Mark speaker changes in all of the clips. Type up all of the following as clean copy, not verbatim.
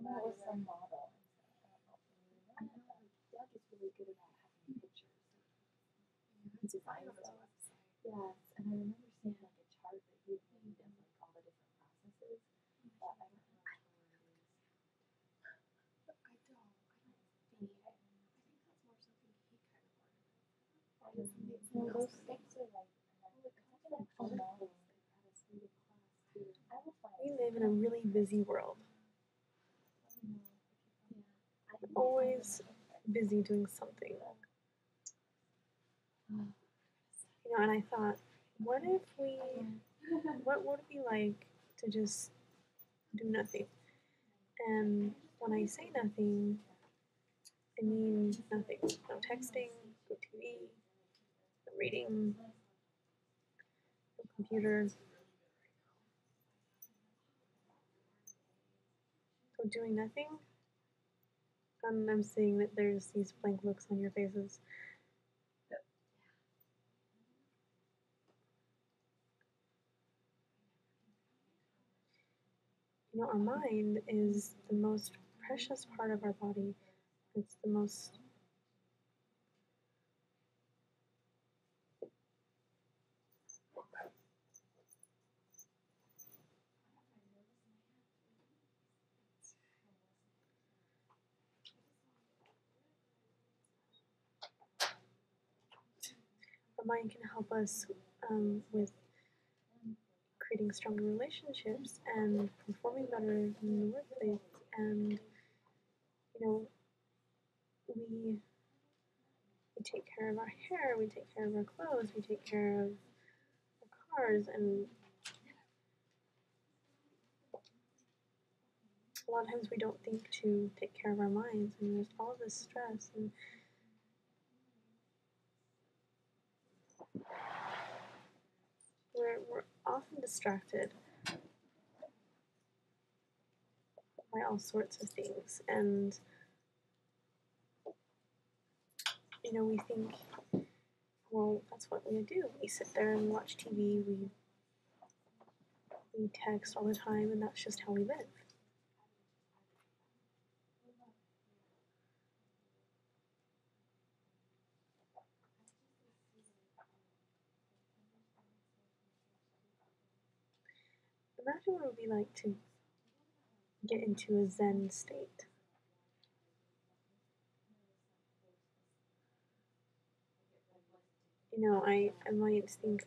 Speaker 1: know it was some model. I know Doug is really good about having pictures. He designed his website. Yes, and I remember seeing like a chart that he had made of like all the different processes, but I don't remember where it is. I don't think. I think that's more something he kind of ordered. No, those things are like.
Speaker 2: We live in a really busy world. We're always busy doing something. And I thought, what would it be like to just do nothing? And when I say nothing, I mean nothing. No texting, no TV, no reading, no computer. So doing nothing, and I'm seeing that there's these blank looks on your faces. Our mind is the most precious part of our body. It's the most the mind can help us with creating stronger relationships and performing better in the workplace. And we take care of our hair, we take care of our clothes, we take care of our cars, and a lot of times we don't think to take care of our minds, and there's all this stress, and we're often distracted by all sorts of things, and we think, well, that's what we do. We sit there and watch TV, we text all the time, and that's just how we live. Imagine what it would be like to get into a Zen state. I might think,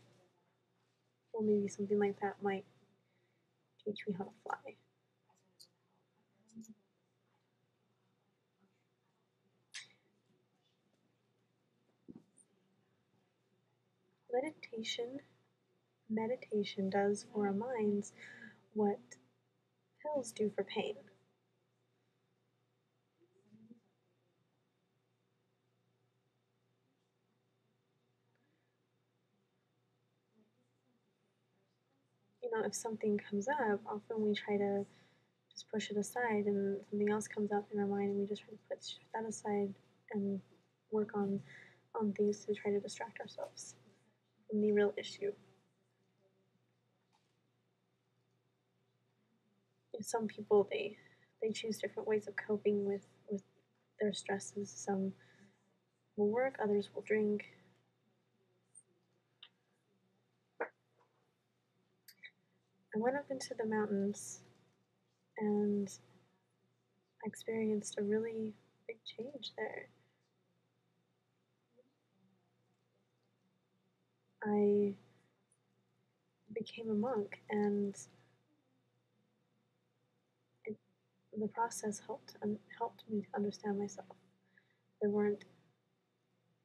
Speaker 2: well, maybe something like that might teach me how to fly. Meditation does for our minds what pills do for pain. If something comes up, often we try to just push it aside, and something else comes up in our mind, and we just try to put that aside and work on things to try to distract ourselves from the real issue. Some people, they choose different ways of coping with their stresses. Some will work, others will drink. I went up into the mountains and I experienced a really big change there. I became a monk, and the process helped me to understand myself. There weren't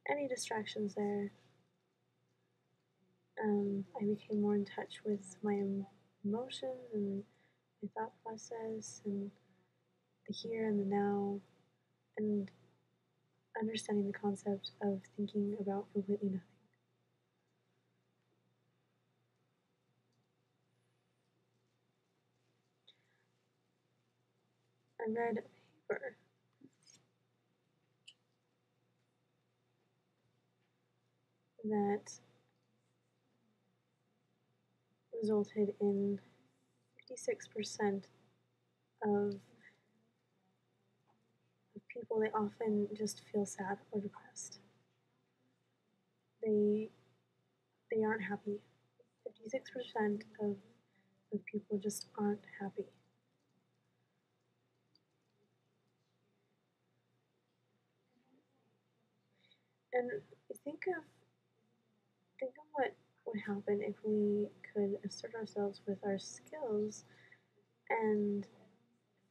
Speaker 2: any distractions there. I became more in touch with my emotions and my thought process and the here and the now, and understanding the concept of thinking about completely nothing. I read a paper that resulted in 56% of people, they often just feel sad or depressed. They aren't happy. 56% of people just aren't happy. And think of what would happen if we could assert ourselves with our skills and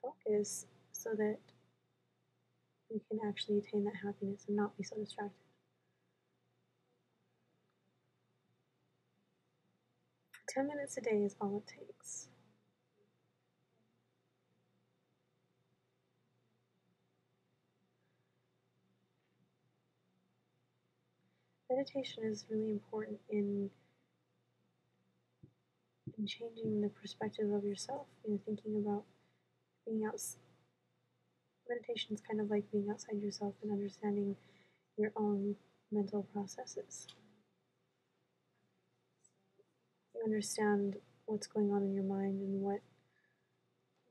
Speaker 2: focus so that we can actually attain that happiness and not be so distracted. 10 minutes a day is all it takes. Meditation is really important in changing the perspective of yourself. Thinking about being out. Meditation is kind of like being outside yourself and understanding your own mental processes. You understand what's going on in your mind and what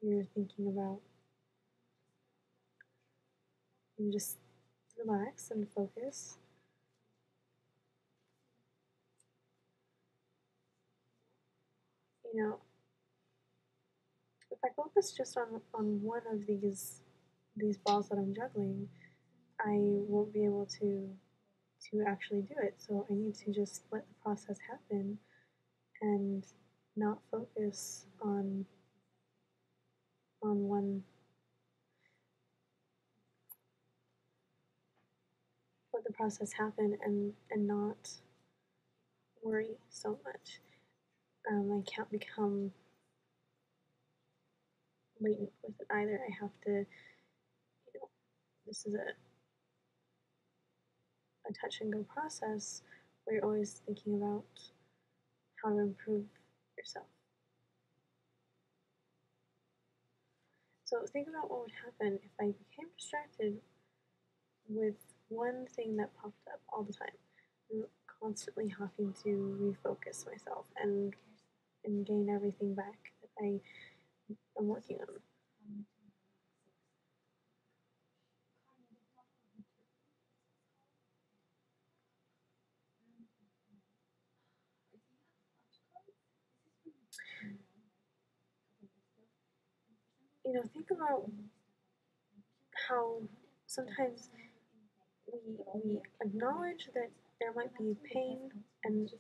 Speaker 2: you're thinking about. You just relax and focus. If I focus just on one of these balls that I'm juggling, I won't be able to actually do it. So I need to just let the process happen and not focus on one. Let the process happen and not worry so much. I can't become latent with it either. I have to, this is a touch and go process where you're always thinking about how to improve yourself. So think about what would happen if I became distracted with one thing that popped up all the time. I'm constantly having to refocus myself and gain everything back that I am working on. Think about how sometimes we acknowledge that there might be pain and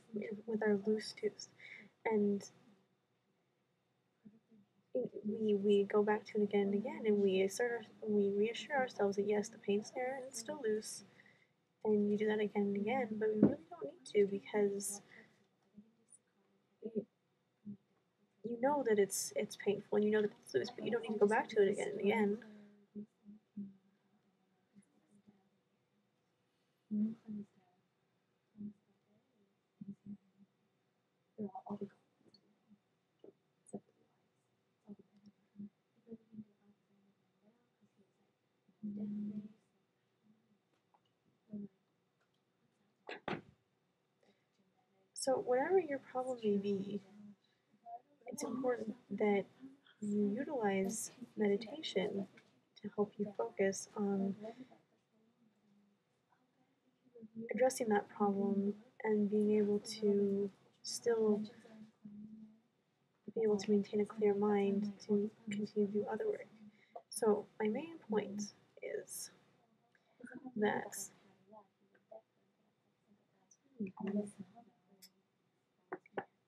Speaker 2: with our loose tooth, and we go back to it again and again, and we reassure ourselves that yes, the pain's there and it's still loose, and you do that again and again, but we really don't need to, because you know that it's painful and you know that it's loose, but you don't need to go back to it again and again. So whatever your problem may be, it's important that you utilize meditation to help you focus on addressing that problem and being able to still be able to maintain a clear mind to continue to do other work. So my main point is that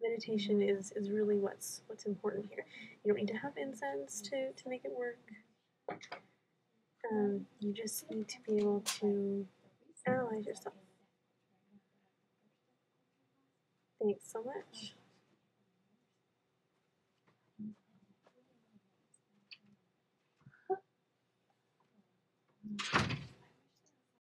Speaker 2: meditation is really what's important here. You don't need to have incense to make it work. You just need to be able to analyze yourself. Thanks so much.